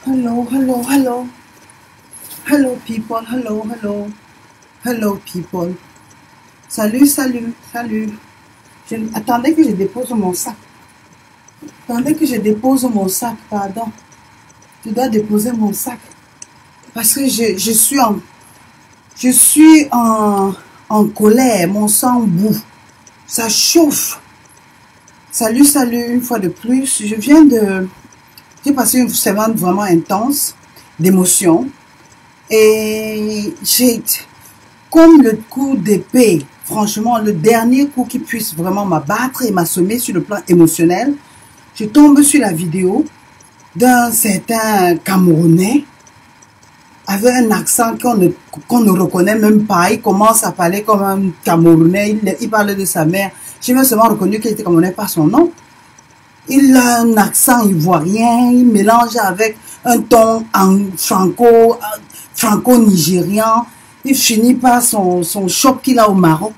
Hello, hello, hello. Hello, people. Hello, hello. Hello, people. Salut, salut, salut. Attendez que je dépose mon sac. Attendez que je dépose mon sac, pardon. Je dois déposer mon sac. Parce que je suis en colère. Mon sang bout. Ça chauffe. Salut, salut, une fois de plus. J'ai passé une semaine vraiment intense d'émotions. Et j'ai, comme le coup d'épée, franchement, le dernier coup qui puisse vraiment m'abattre et m'assommer sur le plan émotionnel, je tombe sur la vidéo d'un certain Camerounais avec un accent qu'on ne reconnaît même pas. Il commence à parler comme un Camerounais, il parle de sa mère. J'ai même seulement reconnu qu'il était Camerounais par son nom. Il a un accent ivoirien, il mélange avec un ton franco-nigérian. Il finit par son shop qu'il a au Maroc.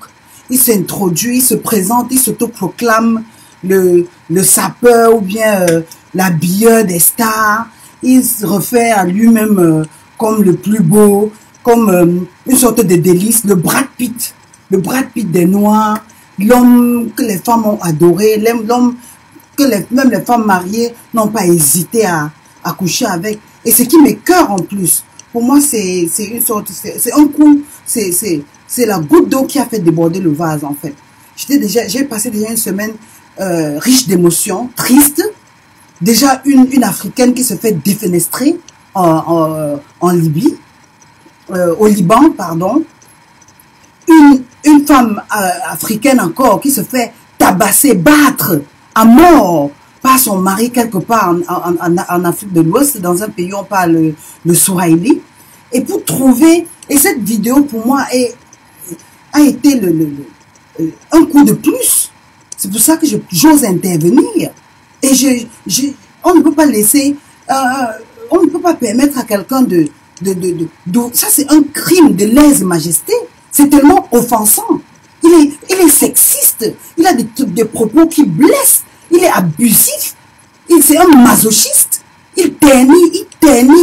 Il s'introduit, il se présente, il s'autoproclame le sapeur ou bien l'habilleur des stars. Il se refait à lui-même comme le plus beau, comme une sorte de délice, le Brad Pitt des Noirs, l'homme que les femmes ont adoré, l'homme que même les femmes mariées n'ont pas hésité à coucher avec. Et ce qui m'écoeure en plus, pour moi, c'est un coup, c'est la goutte d'eau qui a fait déborder le vase, en fait. J'ai passé déjà une semaine riche d'émotions, triste. Déjà une Africaine qui se fait défenestrer en Libye, au Liban, pardon. Une femme africaine encore qui se fait tabasser, battre à mort par son mari quelque part en Afrique de l'Ouest, dans un pays où on parle le Swahili. Et pour trouver, et cette vidéo pour moi a été un coup de plus. C'est pour ça que j'ose intervenir. Et on ne peut pas laisser, on ne peut pas permettre à quelqu'un ça c'est un crime de lèse-majesté. C'est tellement offensant. Il est sexiste. Il a des propos qui blessent. Il est abusif. C'est un masochiste. Il ternit,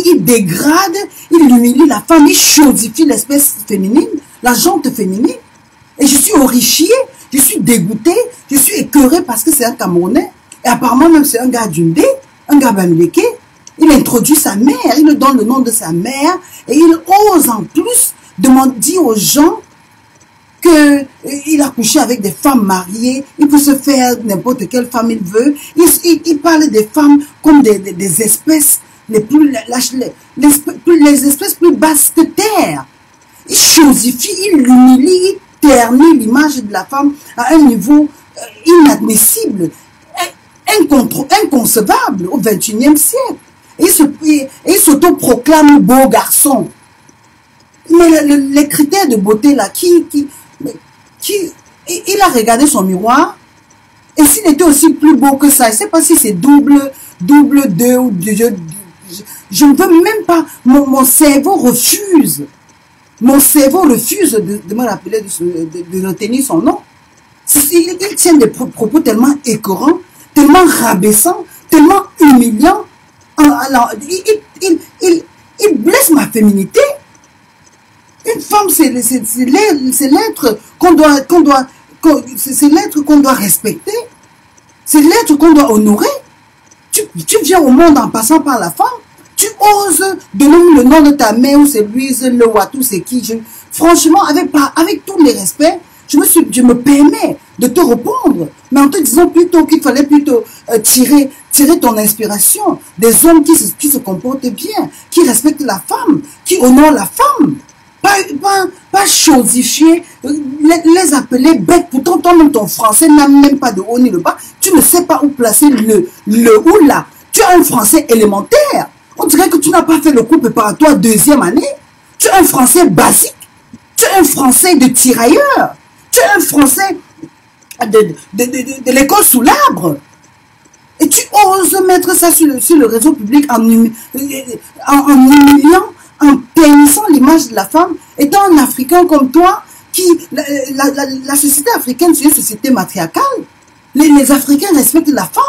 il dégrade, il humilie la femme, il chosifie l'espèce féminine, la jante féminine. Et je suis horrifiée, je suis dégoûtée, je suis écœurée parce que c'est un Camerounais. Et apparemment même c'est un gars d'Undé, un gars bamileke. Il introduit sa mère, il lui donne le nom de sa mère et il ose en plus dire aux gens qu'il a couché avec des femmes mariées, il peut se faire n'importe quelle femme il veut. Il parle des femmes comme des espèces les espèces plus basses que terre. Il chosifie, il humilie, il ternit l'image de la femme à un niveau inadmissible, inconcevable au XXIe siècle. Et il s'autoproclame beau garçon. Mais les critères de beauté là, il a regardé son miroir et s'il était aussi plus beau que ça, je ne sais pas si c'est double 2 ou je ne veux même pas, mon cerveau refuse de me rappeler, de retenir son nom. Il tient des propos tellement écœurants, tellement rabaissants, tellement humiliants. Alors, il blesse ma féminité. Une femme, c'est l'être qu'on doit respecter. C'est l'être qu'on doit honorer. Tu viens au monde en passant par la femme. Tu oses donner le nom de ta mère ou c'est Louise, le Watou, c'est qui. Franchement, avec tous les respects, je me permets de te répondre. Mais en te disant plutôt qu'il fallait plutôt tirer ton inspiration des hommes qui se comportent bien, qui respectent la femme, qui honorent la femme. Pas chosifier, les appeler bêtes. Pourtant, toi-même, ton français n'a même pas de haut ni de bas. Tu ne sais pas où placer le ou là. Tu as un français élémentaire. On dirait que tu n'as pas fait le cours préparatoire 2e année. Tu as un français basique. Tu as un français de tirailleur. Tu as un français de l'école sous l'arbre. Et tu oses mettre ça sur le réseau public en humiliant, en ternissant l'image de la femme, étant un Africain comme toi, la société africaine, c'est une société matriarcale. Les Africains respectent la femme.